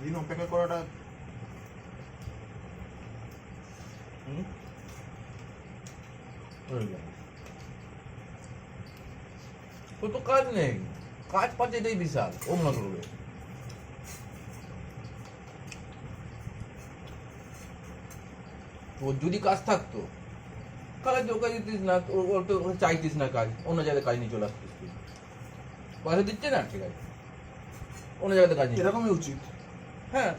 দিন অপেক্ষা করাটা তোর তো কাজ নেই, কাজ পাচ্ছে এটাই বিশাল। ও মনে করবে তোর যদি কাজ থাকতো, কাজ ওকে দিতিস না, ওর তো চাইতিস না কাজ, অন্য জায়গায় কাজ নিয়ে চলে আসতিস তুই। পয়সা দিচ্ছে না, ঠিক আছে, অন্য জায়গাতে কাজ নিয়ে। এরকমই উচিত। হ্যাঁ,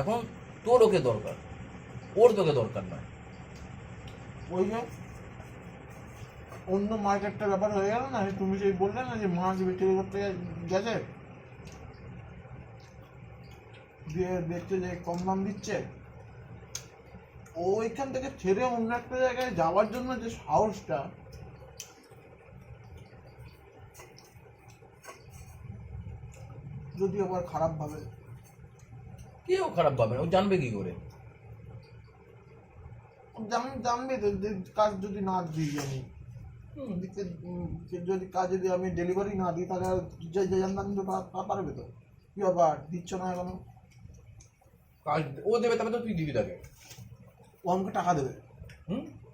এখন তোর ওকে দরকার, ওর তোকে দরকার নয়। ওই যে অন্য মার্কেটটা ব্যাপার হয়ে গেল না, তুমি সেই বললে না যে মাছ বিক্রি করতে গেছে, দিয়ে দেখছে যে কম দাম দিচ্ছে, ওইখান থেকে ছেড়ে অন্য একটা জায়গায় যাওয়ার জন্য যে সাহসটা, যদি আবার খারাপ ভাবে, কেউ খারাপ পাবে না, ও জানবে কি করে? জানবে তো যে কাজ যদি না দিই আমি, যদি কাজ যদি আমি ডেলিভারি না দিই, তাহলে জানতাম তো পারবে তো, কি আবার দিচ্ছ না এখন, কাজ ও দেবে, তবে তো তুই দিবি তাকে। ও আমাকে টাকা দেবে,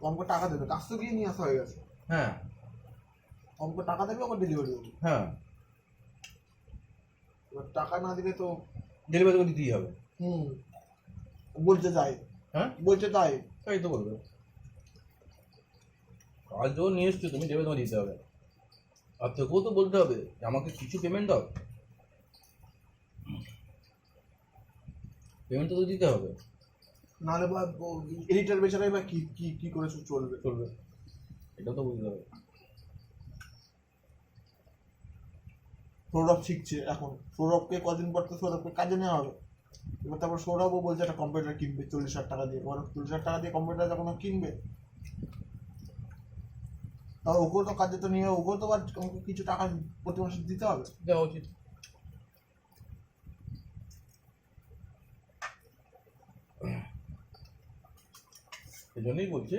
ও আমাকে টাকা দেবে, কাজ তো গিয়ে নিয়ে আসা হয়ে গেছে, হ্যাঁ, ও আমাকে টাকা দেবে, ওকে ডেলিভারি দেবে। হ্যাঁ, এবার টাকা না দিলে তো ডেলিভারি করে দিতেই হবে। বলতে চাই, হ্যাঁ, বলতে চাই, তাই তো বলবে। কাজ ও নিয়ে এসছো তুমি, দেবে, তোমার দিতে হবে। আর তোকেও তো বলতে হবে যে আমাকে কিছু পেমেন্ট দাও, পেমেন্ট তো দিতে হবে। নাহলে বা এডিটার বেচারাই বা কি কি কি করে চলবে চলবে, এটা তো বুঝতে হবে। সৌরভ শিখছে এখন, সৌরভকে কদিন পর তো সৌরভকে কাজে নেওয়া হবে, এবার তারপর সৌরভও বলছে একটা কম্পিউটার কিনবে 40,000 টাকা দিয়ে, ওরা 40,000 টাকা দিয়ে কম্পিউটার যখন কিনবে, তাও ওকেও তো কাজে তো নিয়ে, ওকেও তো আবার কিছু টাকা প্রতি মাসে দিতে হবে, দেওয়া উচিত। এই জন্যই বলছে,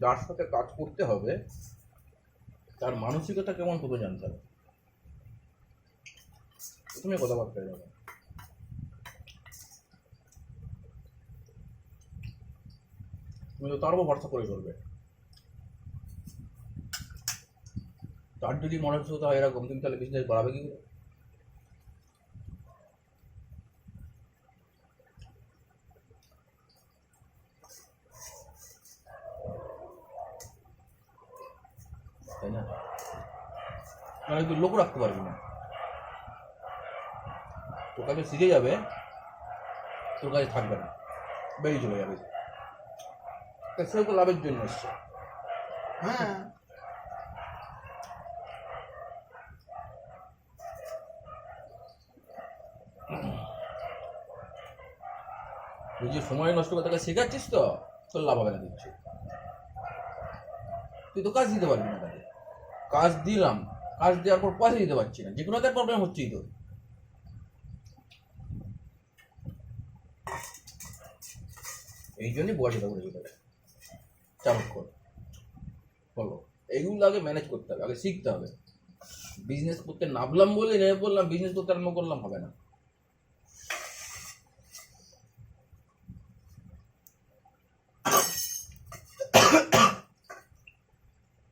যার সাথে কাজ করতে হবে তার মানসিকতা কেমন তোকে জানতে হবে, প্রথমে কথাবার্তা যাবে। তুমি তো তার উপর ভরসা করে করবে। তার যদি মানসিকতা হয় এরকম, তুমি তাহলে বিজনেস বাড়াবে কি করে? তাই না? মানে তুই লোক রাখতে পারবি না, তোর কাছে শিখে যাবে, তোর কাছে থাকবে না, বেরিয়ে চলে যাবে। সেও তো লাভের জন্য এসছে। হ্যাঁ, তুই যে সময় নষ্ট করে তাকে শেখাচ্ছিস তো, তোর লাভ হবে না দিচ্ছি। তুই তো কাজ দিতে পারবি না তাকে, কাজ দিলাম, কাজ দেওয়ার পর পয়সা দিতে পারছি না, যে কোনো একটা প্রবলেম হচ্ছেই তো। এই জন্যই বয়সটা করে যেতে হবে, চালক কর বলো, এইগুলো আগে ম্যানেজ করতে হবে, আগে শিখতে হবে। বিজনেস করতে নামলাম বলে নেমে বললাম, বিজনেস করতে আরম্ভ করলাম, হবে না।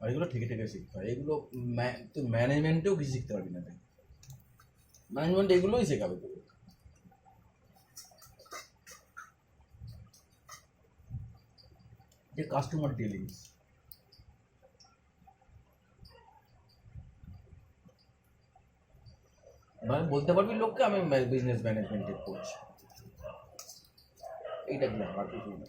আর এগুলো ঠিকই ঠিকই শিখতে হয়, এগুলো তুই ম্যানেজমেন্টেও কিছু শিখতে পারবি না, তাই ম্যানেজমেন্ট এগুলোই শেখাবে তোকে। যে কাস্টমার ডিলিংস, মানে বলতে পারবি লোককে আমি বিজনেস ম্যানেজমেন্টে করছি, এইটা কি আর কিছু না।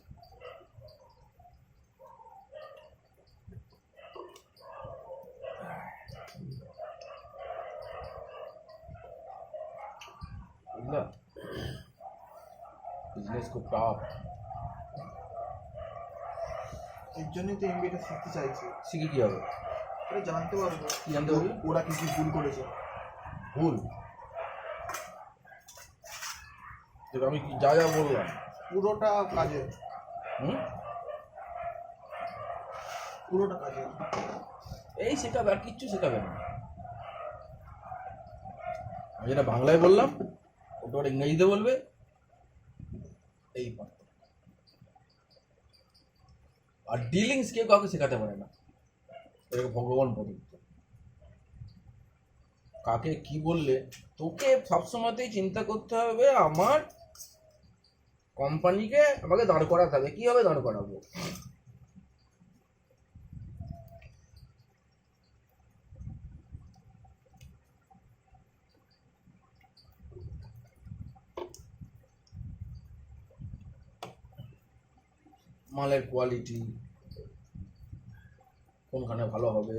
বুঝলা, বিজনেস খুব টাফ। এর জন্যই তো এমবিটা শিখতে চাইছি, শিখে কি হবে? এটা জানতে পারবো, কি জানতে পারবি? ওরা কি কি ভুল করেছে। ভুল? আমি কি যা যা বললাম পুরোটা কাজে, পুরোটা কাজে এই শেখাবে, আর কিচ্ছু শেখাবে না। যেটা বাংলায় বললাম ওটা ওরা ইংরেজিতে বলবে, এই পার্থক্য। আর ডিলিংস কেউ কাউকে শেখাতে পারে না, এটাকে ভগবান প্রদত্ত। কাকে কি বললে তোকে সবসময়তেই চিন্তা করতে হবে, আমার কোম্পানিকে আমাকে দাঁড় করাতে হবে, কিভাবে দাঁড় করাবো। মালের কোয়ালিটি কোনখানে ভালো হবে,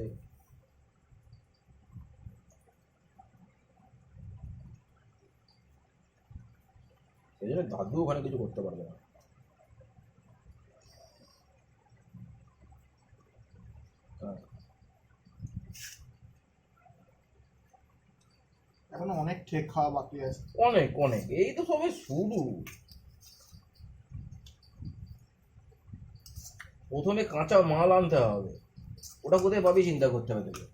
সেই জন্য দাদু ওখানে কিছু করতে পারবে না। হ্যাঁ, এখনো অনেক ঠেক খাওয়া বাকি আছে। অনেক অনেক, এই তো সবে শুরু। প্রথমে কাঁচা মাল আনতে হবে, ওটা কোথায় পাবি চিন্তা করতে হবে তোকে,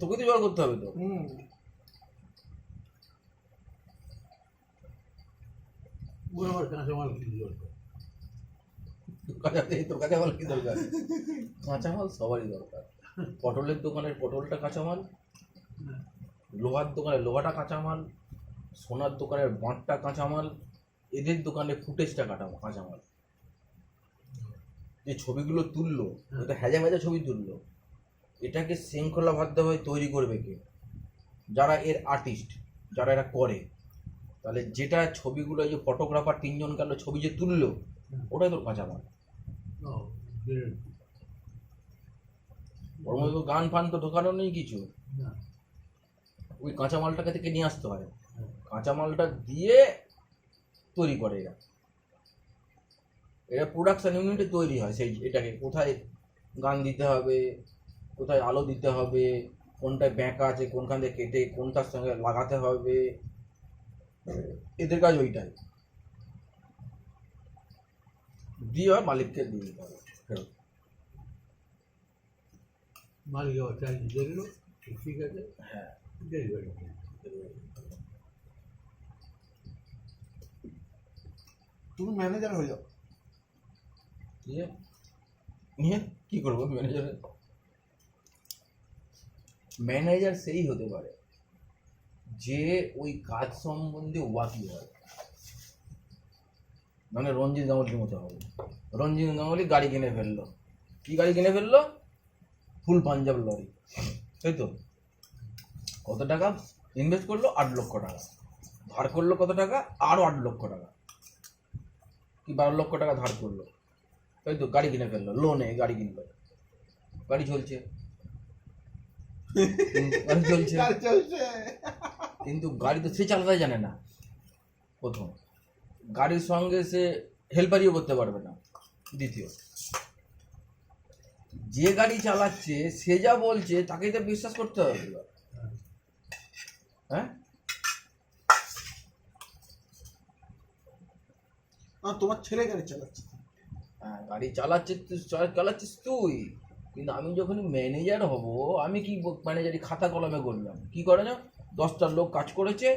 তোকে তো জোগাড় করতে হবে তো। তোর কাঁচামাল কি দরকার? কাঁচামাল সবারই দরকার। পটলের দোকানের পটলটা কাঁচামাল, লোহার দোকানে লোহাটা কাঁচামাল, সোনার দোকানের বাঁটটা কাঁচামাল, এদের দোকানে ফুটেজটা কাঁচামাল। যে ছবিগুলো তুললো, এটা হ্যাজা ম্যাজা ছবি তুললো, এটাকে শৃঙ্খলাবদ্ধভাবে তৈরি করবে কে? যারা এর আর্টিস্ট, যারা এরা করে। তাহলে যেটা ছবিগুলো, যে ফটোগ্রাফার 3 জন গেল ছবি যে তুললো, ওটাই তোর কাঁচামাল। ওর মধ্যে তো গান ফান তো ঢোকানো নেই কিছু, ওই কাঁচামালটাকে থেকে নিয়ে আসতে হয়, কাঁচামালটা দিয়ে তৈরি করে এরা। এরা প্রোডাকশন ইউনিটে তৈরি হয়, সেই এটাকে কোথায় গান দিতে হবে, কোথায় আলো দিতে হবে, কোনটায় ব্যাঁকা আছে কোনখান থেকে কেটে কোনটার সঙ্গে লাগাতে হবে, এদের কাজ ওইটাই। দিয়ে মালিককে দিয়ে দিতে হবে ফেরত। মালিক আবার চার্জ দেখলো, ঠিক আছে, হ্যাঁ, ডেলিভারি। তুমি ম্যানেজার হয়ে যাও। দিয়ে নিয়ে কি করবো? ম্যানেজার সেই হতে পারে যে ওই কাজ সম্বন্ধে ওয়াকি হয়। মানে রঞ্জিত গাঙ্গুলির মতো হবে। রঞ্জিত গাঙ্গুলি গাড়ি কিনে ফেললো, কি গাড়ি কিনে ফেললো? ফুল পাঞ্জাব লরি, তাই তো? কত টাকা ইনভেস্ট করলো? 8 লক্ষ টাকা। ধার করলো কত টাকা? আরো 8 লক্ষ টাকা, কি 12 লক্ষ টাকা ধার করলো, তাই তো? গাড়ি কিনে ফেললো, লোনে গাড়ি কিনলো, গাড়ি চলছে, গাড়ি চলছে, কিন্তু গাড়ি তো সে চালাতে জানে না। প্রথম, গাড়ির সঙ্গে সে হেল্পারিও করতে পারবে না। দ্বিতীয়, যে গাড়ি চালাচ্ছে সে যা বলছে তাকেই তো বিশ্বাস করতে হবে। হ্যাঁ, তোমার ছেলে গাড়ি চালাচ্ছে। হ্যাঁ, গাড়ি চালাচ্ছিস তুই, কিন্তু আমি যখন ম্যানেজার হব, আমি কি ম্যানেজারি খাতা কলমে করলাম? কি করে না, 10টা লোক কাজ করেছে,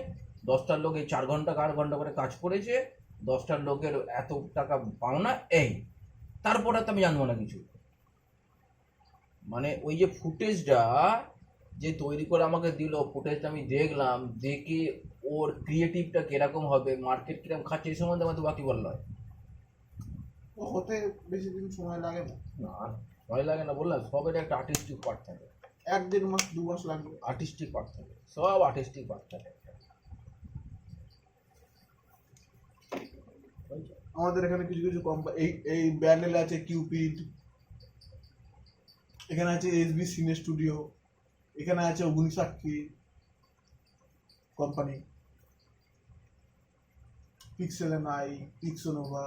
10টার লোক এই 4 ঘন্টা 8 ঘন্টা করে কাজ করেছে, 10টার লোকের এত টাকা পাওনা, এই তারপরে তো আমি জানবো না কিছু। মানে ওই যে ফুটেজটা যে তৈরি করে আমাকে দিল, ফুটেজটা আমি দেখলাম, দেখে ওর ক্রিয়েটিভটা কিরকম হবে, মার্কেট কিরকম খাচ্ছে, এই সম্বন্ধে আমার তো বাকি বললো হয় হতে বেশি দিন সময় লাগে না। না, ভয় লাগে না বললাম, সবের একটা আর্টিস্টিক পার্ট থাকে। 1-1.5 মাস 2 মাস লাগবে। আর্টিস্টিক পার্ট থাকে, সব আর্টিস্টিক পার্ট থাকে। আমাদের এখানে কিছু কিছু কোম্পানি, এই ব্যান্ডেল আছে কিউপিড, এখানে আছে এসবি সিনে স্টুডিও, এখানে আছে অগ্নিসাক্ষী কোম্পানি, পিক্সেল এনআই, পিক্সোনোভা।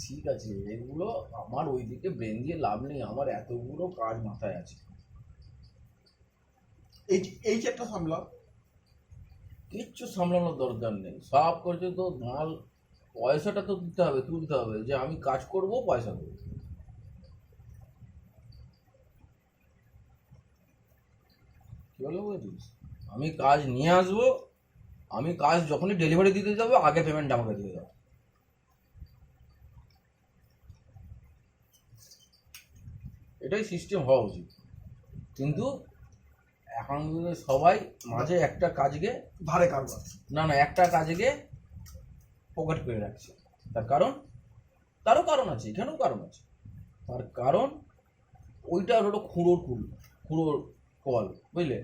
ঠিক আছে, এগুলো আমার ওইদিকে ব্রেন দিয়ে লাভ নেই, আমার এতগুলো কাজ মাথায় আছে। এই চারটা সামলাও, কিচ্ছু সামলানোর দরকার নেই, সব করছে তো মাল, পয়সাটা তো দিতে হবে, তুলতে হবে, যে আমি কাজ করব পয়সা দেবো। কি বলবো বুঝেছিস, আমি কাজ নিয়ে আসবো, আমি কাজ যখনই ডেলিভারি দিতে যাবো আগে পেমেন্ট আমাকে দিয়ে দাও। এটাই সিস্টেম হওয়া উচিত। কিন্তু এখন সবাই মাঝে একটা কাজকে ধারে কারবার। না একটা কাজকে পকেট করে রাখছে। তার কারণ, তারও কারণ আছে, এখানেও কারণ আছে। তার কারণ ওইটা হলো খুঁড়োর কল, বুঝলে?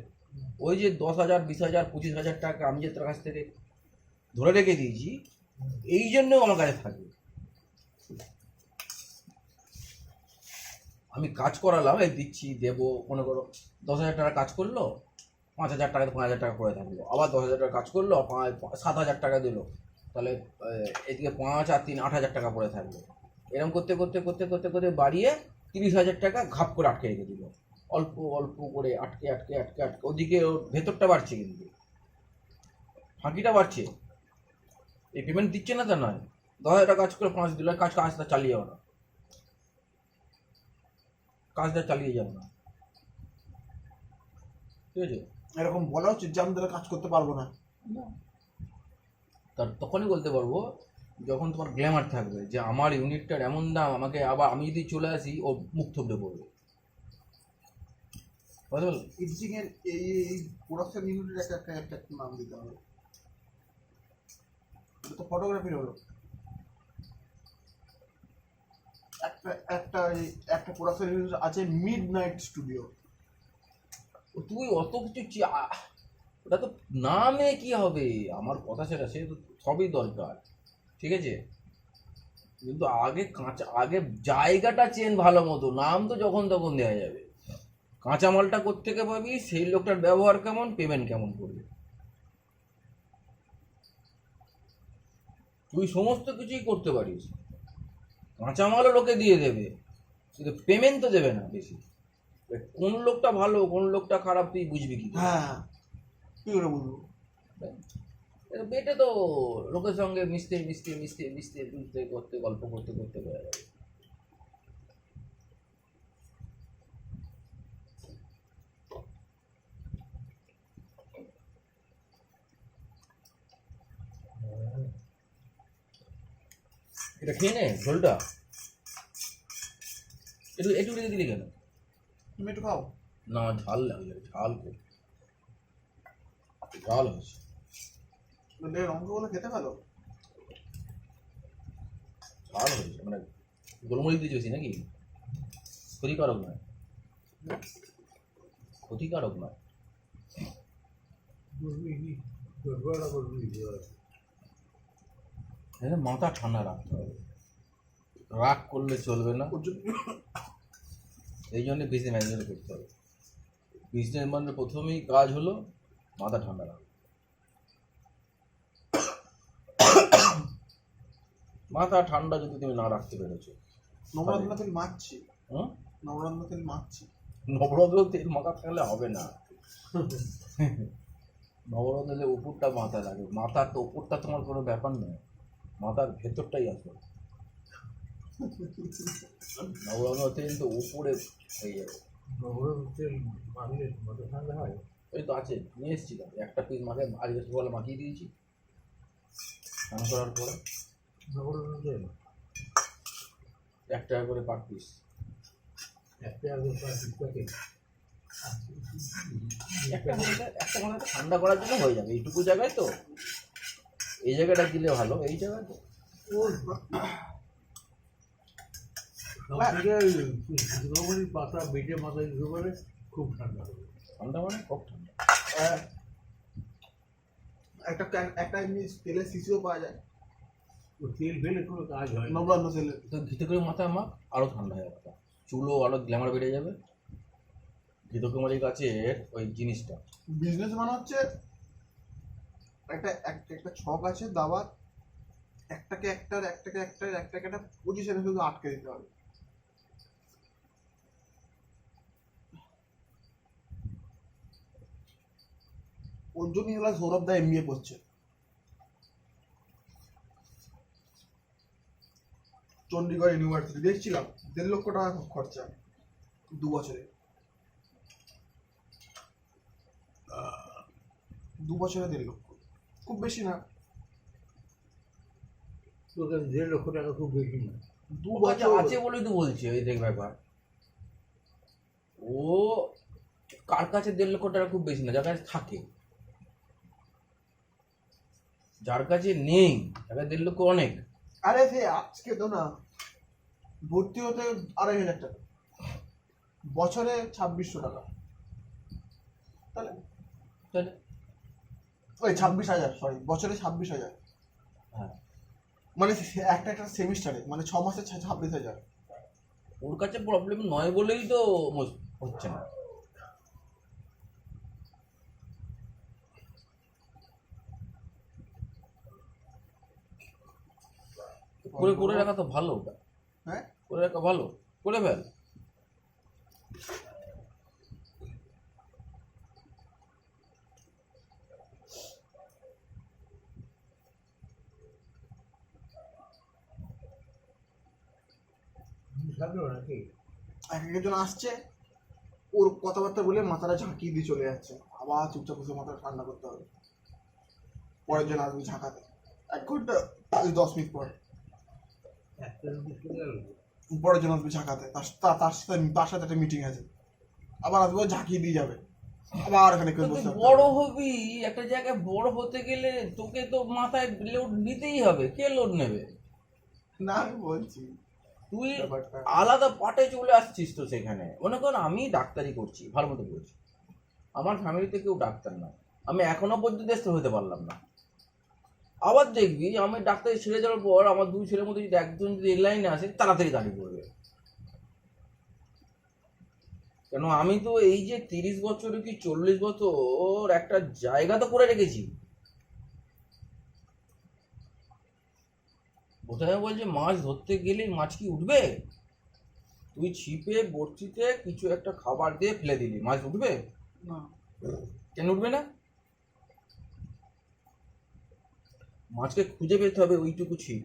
ওই যে 10,000, 20,000, 25,000 টাকা আমি যে তার কাছ থেকে ধরে রেখে দিয়েছি, এই জন্যও আমার কাছে থাকবে। আমি কাজ করালাম, এই দিচ্ছি দেবো, মনে করো 10,000 টাকা কাজ করলো, 5,000 টাকা 5,000 টাকা পড়ে থাকলো, আবার 10,000 টাকা কাজ করলো, 7,000 টাকা দিল, তাহলে এদিকে 5 আর 3 8,000 টাকা পড়ে থাকলো। এরকম করতে করতে করতে করতে করতে বাড়িয়ে 30,000 টাকা ঘাপ করে আটকে রেখে দিল, অল্প অল্প করে আটকে আটকে আটকে আটকে। ওদিকে ওর ভেতরটা বাড়ছে, কিন্তু ফাঁকিটা বাড়ছে। এই পেমেন্ট দিচ্ছে না তা নয়, 10,000 টাকা কাজ করে 5 দিল, কাজটা চালিয়ে যাবে না, কাজটা চালিয়ে যাবে না, ঠিক আছে? এরকম বলা উচিত যে আমি তাহলে কাজ করতে পারবো না। তার তখনই বলতে পারবো যখন তোমার গ্ল্যামার থাকবে যে আমার ইউনিটটার এমন দাম, আমাকে আবার আমি যদি চলে আসি ও মুখ থবড়ে পড়বে। বুঝতে পারলে? এডিটিং এর এই প্রোডাকশন ইউনিটের একটা নাম দিতে হবে। এটা তো ফটোগ্রাফির হলো। একটা প্রোডাকশন ইউনিট আছে, মিডনাইট স্টুডিও। তুই অত কিছু ওটা তো নামে কি হবে, আমার কথা সেটা, সে তো সবই দরকার, ঠিক আছে? কিন্তু আগে জায়গাটা চেন ভালো মতো, নাম তো যখন তখন দেওয়া যাবে। কাঁচামালটা কোত্থেকে পাবি, সেই লোকটার ব্যবহার কেমন, পেমেন্ট কেমন করবে, তুই সমস্ত কিছুই করতে পারিস। কাঁচামালও লোকে দিয়ে দেবে, কিন্তু পেমেন্ট তো দেবে না বেশি। কোন লোকটা ভালো কোন লোকটা খারাপ তুই বুঝবি কি করে? হ্যাঁ, কি করে বুঝবো? এটা তো লোকের সঙ্গে মিশতে মিশতে মিশতে মিশতে মিশতে করতে, গল্প করতে করতে বোঝা যাবে। এটা খেয়ে নে ঝোলটা, একটু একটু রেখে দিলি কেন? তুমি একটু খাও। না ঝাল লাগবে, ঝাল কর, ঝাল হয়েছে। অঙ্কগুলো খেতে ভালো। ঝাল হয়েছে মানে গোলমরিচ দিয়ে বেশি নাকি? ক্ষতিকারক নয়, ক্ষতিকারক নয়। মাথা ঠান্ডা রাখতে হবে, রাগ করলে চলবে না। এই জন্য বিজনেস ম্যানেজমেন্ট করতে হবে। বিজনেস মানে প্রথমেই কাজ হলো মাথা ঠান্ডা রাখা। মাথা ঠান্ডা যদি তুমি না রাখতে পেরেছো, নবরত্ন তেল মাখছি, হুম, নবরত্ন তেল মাখছি। নবরত্ন তেল মাথা থাকলে হবে না। নবরত্ন তেলের উপরটা মাথা লাগে, মাথার তো উপরটা তোমার কোনো ব্যাপার নয়, মাথার ভেতরটাই আসবে। নবরত্ন তেল তো উপরে হয়ে যাবে। তেল মাখলে মাথা ঠান্ডা হয়। ওই তো আছে, নিয়ে এসেছিলাম একটা পিস, মাকে আজকে সকালে মাখিয়ে দিয়েছি স্নান করার পরে। নবরত্ন তেল 1 টাকা করে পার পিস। একটা প্যাকেট একটা মাথা ঠান্ডা করার জন্য হয়ে যাবে, এইটুকু জায়গায় তো, এই জায়গাটা দিলে ভালো, এই জায়গায় তো। নবরত্ন পাতা বেটে মাথায় দিতে পারে, খুব ঠান্ডা হবে। ঠান্ডা মানে খুব ঠান্ডা। একটা এমনি তেলের শিশিও পাওয়া যায়, ও তেল ফেলে কোনো কাজ হয় না। নবরত্ন তেলের। তো ঘিতে করে মাথা মাখ, আরও ঠান্ডা হয়ে যাবে, চুলও আরও গ্ল্যামার বেড়ে যাবে। ঘিতকুমারী গাছের ওই জিনিসটা। বিজনেস মানে হচ্ছে একটা ছক আছে দাবার, একটাকে একটা পজিশনে শুধু আটকে দিতে হবে। ওর জন্যই হলো সৌরভ দা MBA করছে। চণ্ডীগড় ইউনিভার্সিটি দেখছিলাম, 1.5 লক্ষ টাকা খরচা 2 বছরে। 2 বছরে 1.5 লক্ষ, খুব বেশি না। তোকে 1.5 লক্ষ টাকা খুব বেশি না। 2 ওর কাছে বছর আছে বলেই তো বলছি, ওই দেখ ব্যাপার, ও কার কাছে 1.5 লক্ষ টাকা খুব বেশি না, যার কাছে থাকে। যার কাছে নেই তার কাছে 1.5 লক্ষ অনেক। আরে সে আজকে তো না ভর্তি হতে 2,500 টাকা, বছরে 2600 টাকা, তাহলে তাহলে ওই 26,000, সরি বছরে 26,000, হ্যাঁ, মানে একটা সেমিস্টারে, মানে 6 মাসে 26,000। ওর কাছে প্রবলেম নয় বলেই তো হচ্ছে না। করে করে রাখা তো ভালো, ওটা হ্যাঁ, করে রাখা ভালো, করে ফেল। বুঝলো নাকি? এক একজন আসছে, ওর কথাবার্তা বলে মাথাটা ঝাঁকিয়ে দিয়ে চলে যাচ্ছে, আবার চুপচাপ বসে মাথা ঠান্ডা করতে হবে। পরের জন আসবে ঝাঁকাতে 1 ঘন্টা 10 মিনিট পর, একটা রুটি চলে গেল। পরের জন আসবে ঝাঁকাতে, তার সাথে একটা মিটিং আছে, আবার আসবে ও ঝাঁকিয়ে দিয়ে যাবে, আবার এখানে কেউ তুই বসে থাকতে বড় হবে। হবি, একটা জায়গায় বড় হতে গেলে তোকে তো মাথায় লোড নিতেই হবে। কে লোড নেবে? না আমি বলছি তুই ব্যাপারটা। আলাদা পাটে চলে আসছিস তো সেখানে। মনে কর আমি ডাক্তারি করছি, ভালো মতো করছি, আমার ফ্যামিলিতে কেউ ডাক্তার না, আমি এখনো পর্যন্ত টেস্ট হতে পারলাম না। আবার দেখবি আমি ডাক্তারি ছেড়ে যাওয়ার পর আমার 2 ছেলের মধ্যে যদি একজন যদি এই লাইনে আসে, তাড়াতাড়ি দাঁড়িয়ে পড়বে। কেন আমি তো এই যে 30 বছর কি 40 বছর একটা জায়গা তো করে রেখেছি। প্রথমে বলছে মাছ ধরতে গেলে মাছ কি উঠবে? তুই ছিপে বড়শিতে কিছু একটা খাবার দিয়ে ফেলে দিলি, মাছ উঠবে? না, কেন উঠবে না? মাছকে খুঁজে পেতে হবে ওইটুকু ছিপ,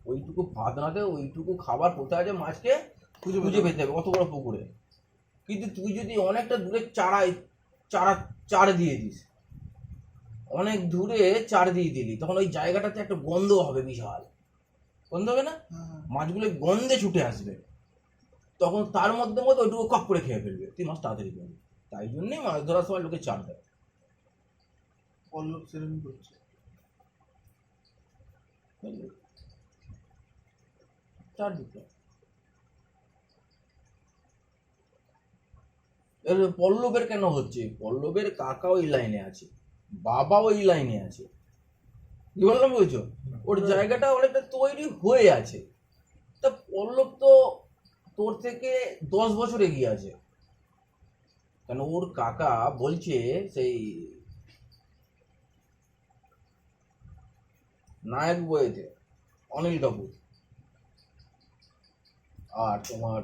ওইটুকু ফাঁদনাতে ওইটুকু খাবার কোথায় আছে, মাছকে খুঁজে পেতে হবে অত বড় পুকুরে। কিন্তু তুই যদি অনেকটা দূরে চার দিয়ে দিস, অনেক দূরে চার দিয়ে দিলি, তখন ওই জায়গাটাতে একটা গন্ধ হবে, বিশাল গন্ধ হবে না? মাছগুলো গন্ধে ছুটে আসবে, তখন তার মধ্যে মধ্যে ওইটুকু কপ করে খেয়ে ফেলবে, তুই মাছ তাড়াতাড়ি পাবি। তাই জন্যই মাছ ধরার সময় লোকে চার দেয়। পল্লব সেরকমই করছে। বুঝলি? চার দিতে পল্লবের কেন হচ্ছে? পল্লবের কাকা ওই লাইনে আছে, বাবা ওই লাইনে আছে, কি বললাম বুঝছো? ওর জায়গাটা অনেকটা তৈরি হয়ে আছে। তা পল্লব তো তোর থেকে 10 বছর এগিয়ে আছে। কেন ওর কাকা বলছে সেই নায়ক বইতে অনিল কাপুর, আর তোমার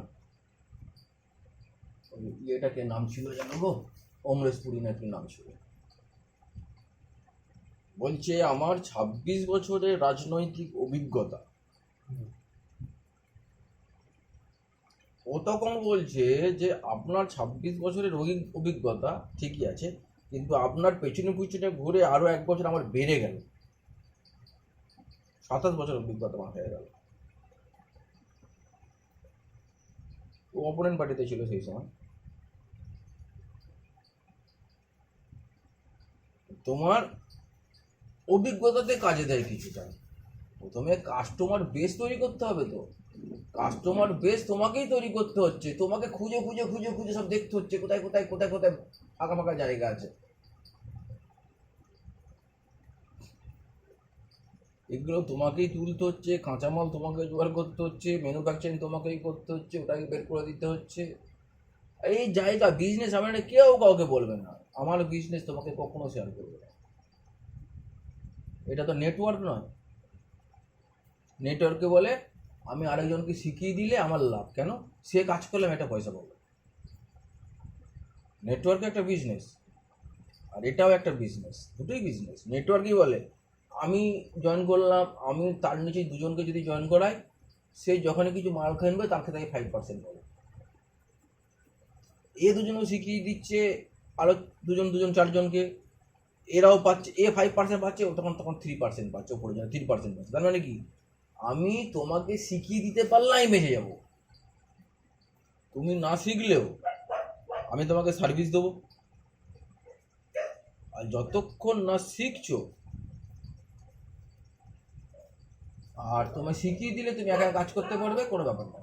ইয়েটাকে নাম ছিল জানো গো, অমরেশ পুরী নাকি নাম ছিল, বলছে আমার 26 বছরের রাজনৈতিক অভিজ্ঞতা। ও তখন বলছে যে আপনার 26 বছরের অভিজ্ঞতা ঠিকই আছে, কিন্তু আপনার পেছনে পেছনে ঘুরে আরো 1 বছর আমার বেড়ে গেল, 27 বছর অভিজ্ঞতা মাথায় গেল। ও অপোনেন্ট পার্টিতে ছিল সেই সময়। তোমার অভিজ্ঞতাতে কাজে দেয় কিছুটা। প্রথমে কাস্টমার বেস তৈরি করতে হবে, তো কাস্টমার বেস তোমাকেই তৈরি করতে হচ্ছে, তোমাকে খুঁজে খুঁজে খুঁজে খুঁজে সব দেখতে হচ্ছে কোথায় কোথায় কোথায় কোথায় ফাঁকা ফাঁকা জায়গা আছে। এগুলো তোমাকেই তুলতে হচ্ছে, কাঁচামাল তোমাকে জোগাড় করতে হচ্ছে, ম্যানুফ্যাকচারিং তোমাকেই করতে হচ্ছে, ওটাকে বের করে দিতে হচ্ছে। এই জায়গা বিজনেস আমার কেউ কাউকে বলবে না, আমার বিজনেস তোমাকে কখনো শেয়ার করবে না। এটা তো নেটওয়ার্ক নয়। নেটওয়ার্কে বলে আমি আরেকজনকে শিখিয়ে দিলে আমার লাভ, কেন? সে কাজ করলে আমি একটা পয়সা পাবো। নেটওয়ার্ক একটা বিজনেস, আর এটাও একটা বিজনেস, দুটোই বিজনেস। নেটওয়ার্কই বলে আমি জয়েন করলাম, আমি তার নিচে 2জনকে যদি জয়েন করাই, সে যখনই কিছু মাল কিনবে তার থেকে 5% পাবে। এ 2জনও শিখিয়ে দিচ্ছে আরো 2জন 4জনকে, এরাও পাচ্ছে, এ 5% পাচ্ছে, ও তখন তখন 3% পাচ্ছে, ওপরে যায় 3% পাচ্ছে। তার মানে কি, আমি তোমাকে শিখিয়ে দিতে পারলে আমি বেঁচে যাবো, তুমি না শিখলেও আমি তোমাকে সার্ভিস দেবো। আর যতক্ষণ না শিখছো, আর তোমায় শিখিয়ে দিলে তুমি একা কাজ করতে পারবে, কোনো ব্যাপার না।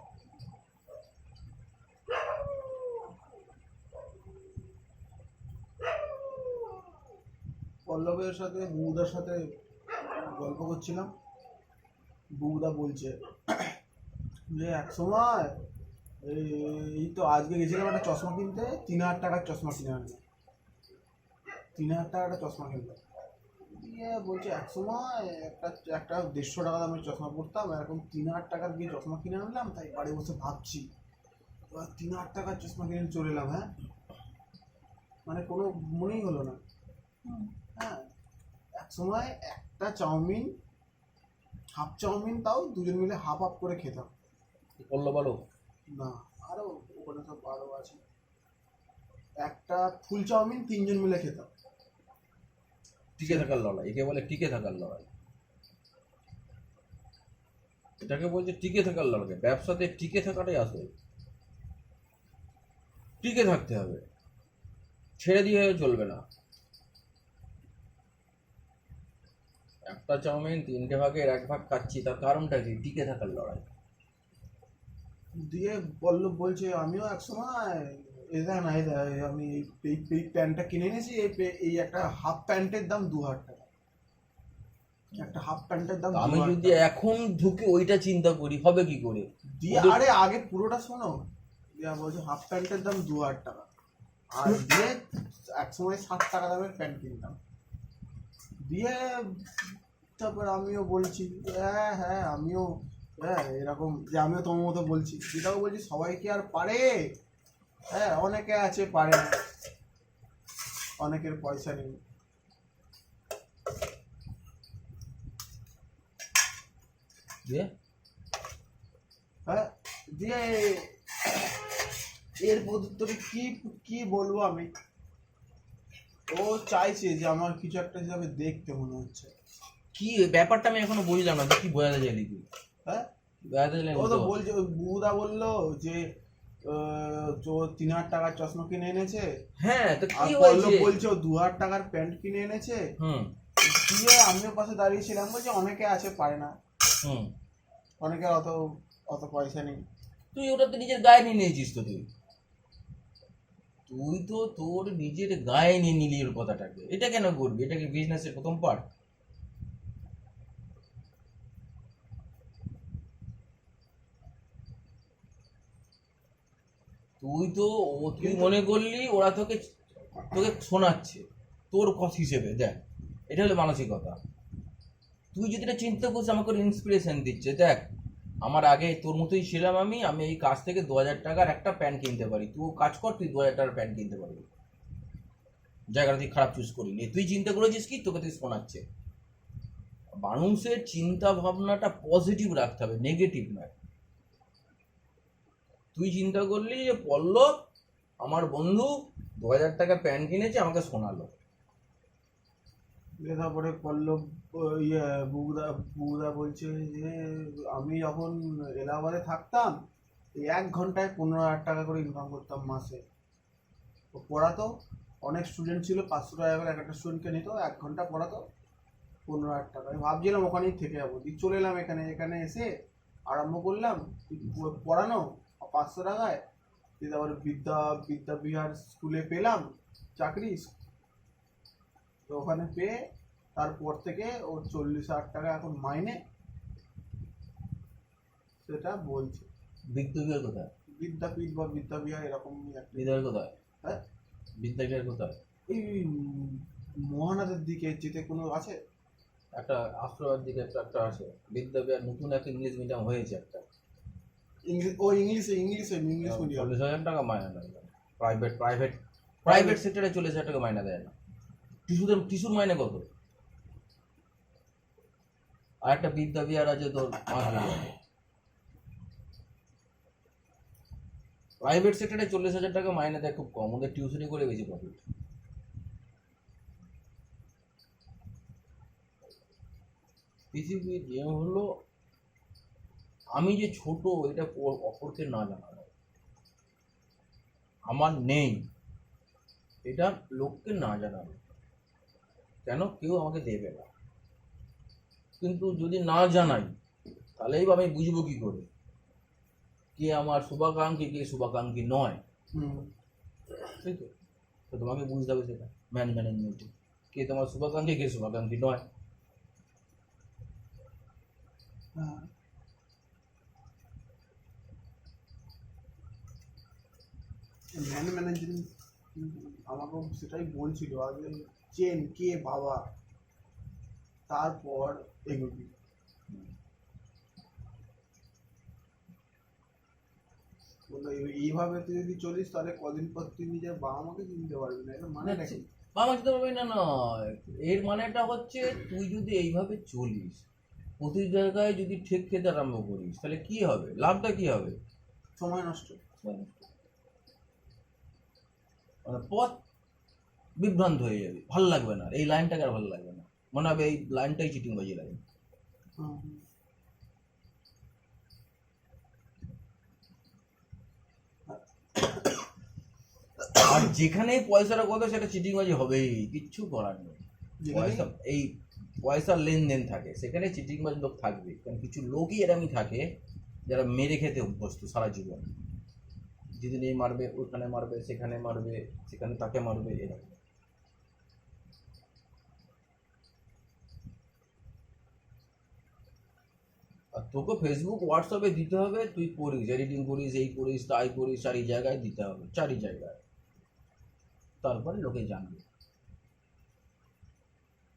পল্লবের সাথে বুবুদার সাথে গল্প করছিলাম। বুবুদা বলছে যে এক সময় এই তো আজকে গেছিলাম একটা চশমা কিনতে, 3,000 টাকার চশমা কিনে আনলাম। 3,000 টাকার একটা চশমা কিনলাম, দিয়ে বলছে এক সময় একটা একটা 150 টাকা দামের চশমা পড়তাম, এরকম 3,000 টাকার দিয়ে চশমা কিনে আনলাম, তাই বাড়ি বসে ভাবছি এবার 3,000 টাকার চশমা কিনে চলে এলাম। হ্যাঁ, মানে কোনো মনেই হলো না। হ্যাঁ, এক সময় একটা চাউমিন, হাফ চাউমিন, তাও দুজন মিলে হাফ হাফ করে খেতাম। বললো বলো, না, আরো ওখানে সব আরো আছে। একটা ফুল চাউমিন 3জন মিলে খেতাম। টিকে থাকার লড়াই, একে বলে টিকে থাকার লড়াই। এটাকে বলছে টিকে থাকার লড়াই। ব্যবসাতে টিকে থাকাটাই আসল, টিকে থাকতে হবে, ছেড়ে দিয়ে চলবে না। একটা চাউমিন 3টে ভাগের 1 ভাগ খাচ্ছি, তার কারণটা কি? টিকে থাকার লড়াই। দিয়ে পল্লব বলছে আমিও এক সময় আমি এই প্যান্টটা কিনে এনেছি, এই একটা হাফ প্যান্টের দাম 2,000 টাকা। একটা হাফ প্যান্টের দাম আমি 2,000 যদি টাকা। এখন ঢুকে ওইটা চিন্তা করি, হবে কি করে? দিয়ে আরে আগে পুরোটা শোনো, দিয়া বলছে হাফ প্যান্টের দাম 2,000 টাকা, আর দিয়ে এক সময় 7 টাকা দামের প্যান্ট কিনতাম। দিয়ে তারপর আমিও বলছি হ্যাঁ হ্যাঁ আমিও, হ্যাঁ এরকম যে আমিও তোমার মতো বলছি, যেটাও বলছি সবাই কি আর পারে? হ্যাঁ, অনেকে আছে পারে না, অনেকের পয়সা নেই। দিয়ে হ্যাঁ, দিয়ে এর প্রত্যুত্তরে কি কি বলবো আমি? ও চাইছে যে আমার কিছু একটা হিসাবে দেখতে মনে হচ্ছে। কি ব্যাপারটা আমি এখনো বুঝলাম না, কি বোঝাতে চাইলি তুই? হ্যাঁ, বোঝাতে চাইলি ও তো তো? বলছে, ওই বুদা বললো যে 3,000 টাকার চশমা কিনে এনেছে, হ্যাঁ, তো আর কি পল্লব হয়েছে? বলছে ও 2,000 টাকার প্যান্ট কিনে এনেছে। হুম দিয়ে আমিও পাশে দাঁড়িয়েছিলাম, বলছে অনেকে আছে পারে না, হুম অনেকের অত অত পয়সা নেই। তুই ওটা তো নিজের গায়ে নিয়ে নিয়েছিস তো। তুই তো তোর নিজের গায়ে নিয়ে নিলি ওর কথাটাকে। এটা কেন করবি? এটা কি বিজনেসের প্রথম পার্ট? তুই মনে করলি ওরা তোকে তোকে শোনাচ্ছে তোর কথা হিসেবে। দেখ, এটা হলো মানসিকতা। তুই যদি এটা চিন্তা করিস আমাকে ইন্সপিরেশন দিচ্ছে, দেখ আমার আগে তোর মতোই ছিলাম আমি আমি এই কাজ থেকে 2,000 টাকার একটা প্যান্ট কিনতে পারি, তুই কাজ কর, তুই 2,000 টাকার প্যান্ট কিনতে পারবি। জায়গাটা তুই খারাপ চুজ করিনি, তুই চিন্তা করেছিস কি তোকে তুই শোনাচ্ছে। মানুষের চিন্তা ভাবনাটা পজিটিভ রাখতে হবে, নেগেটিভ নয়। তুই চিন্তা করলি যে পল্লব আমার বন্ধু 2,000 টাকা প্যান্ট কিনেছে, আমাকে শোনালো। দিয়ে তারপরে পল্লব বুবুদা বুবুদা বলছে যে আমি যখন এলাহাবাদে থাকতাম, এই 1 ঘন্টায় 15,000 টাকা করে ইনকাম করতাম মাসে। ও পড়াতো, অনেক স্টুডেন্ট ছিল, 500 টাকা করে এক একটা স্টুডেন্টকে নিত, 1 ঘন্টা পড়াতো, 15,000 টাকা। আমি ভাবছিলাম ওখানেই থেকে যাবো, দিয়ে চলে এলাম এখানে। এখানে এসে আরম্ভ করলাম পড়ানো 500 টাকায়। দিয়ে তারপরে বিদ্যাবিহার স্কুলে পেলাম চাকরি, তো ওখানে পেয়ে তারপর থেকে ওর 40,000 টাকা এখন মাইনে, সেটা বলছে। বিদ্যাবিহার কোথায়? বিদ্যাপীঠ বা বিদ্যাবিহার এরকমই একটা। বিদ্যাবিহার কোথায়? হ্যাঁ, বিদ্যাবিহার কোথায়? এই মহানাদের দিকে যেতে কোনো আছে? একটা আশ্রয়ের দিকে একটা আছে বিদ্যাবিহার, নতুন একটা ইংলিশ মিডিয়াম হয়েছে একটা। English medium. 40,000 টাকা মাইনে দেয়। প্রাইভেট সেক্টরে 40,000 টাকা মাইনে দেয় না। টিস্যুর মাইনে কত? আর একটা বিদ্যাবিহার আছে তোর প্রাইভেট সেক্টরে 40,000 টাকা মাইনে দেয়, খুব কম। ওদের টিউশনি করে বেশি প্রফিট। পৃথিবীর নিয়ম হলো আমি যে ছোট এটা অপরকে না জানানো, আমার নেই এটা লোককে না জানানো, কেন কেউ আমাকে দেবে না। কিন্তু যদি না জানাই তাহলেই বা আমি বুঝবো কি করে কে আমার শুভাকাঙ্ক্ষী কে শুভাকাঙ্ক্ষী নয়, ঠিক তো? তো তোমাকে বুঝতে হবে সেটা ম্যানেজমেন্টে কে তোমার শুভাকাঙ্ক্ষী কে শুভাকাঙ্ক্ষী নয়। হ্যাঁ। ম্যানেজিং আমাকেও সেটাই বলছিল আগে, চেন কে বাবা, তারপর এগুলি। বললো এইভাবে তুই যদি চলিস তাহলে কদিন পর তুই নিজের বাবা মাকে চিনতে পারবি না, এটা মানে নাকি? বাবা চিনতে পারবি না নয়, এর মানেটা হচ্ছে তুই যদি এইভাবে চলিস প্রতি জায়গায় যদি ঠেক খেতে আরম্ভ করিস তাহলে কি হবে, লাভটা কি হবে? সময় নষ্ট। মানে পথ বিভ্রান্ত হয়ে যাবে, ভালো লাগবে না, এই লাইনটাকে আর ভালো লাগবে না, মনে হবে এই লাইনটাই চিটিংবাজি লাইন। হুম। আর যেখানেই পয়সাটা কথা সেটা চিটিংবাজি হবেই, কিচ্ছু করার নেই। পয়সা এই পয়সার লেনদেন থাকে সেখানে চিটিংবাজি লোক থাকবে, কারণ কিছু লোকই এরকমই থাকে যারা মেরে খেতে অভ্যস্ত সারা জীবন, যেদিন এই মারবে ওখানে মারবে সেখানে মারবে সেখানে তাকে মারবে এরকম। আর তোকে ফেসবুক হোয়াটসঅ্যাপে দিতে হবে, তুই করিস এডিটিং করিস এই করিস তাই করিস, চারি জায়গায় দিতে হবে, চারি জায়গায়, তারপরে লোকে জানবে।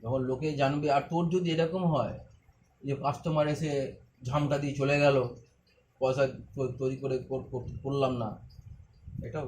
যখন লোকে জানবে আর তোর যদি এরকম হয় যে কাস্টমার এসে ঝামটা দিয়ে চলে গেল, পয়সা তৈরি করে করলাম না, এটাও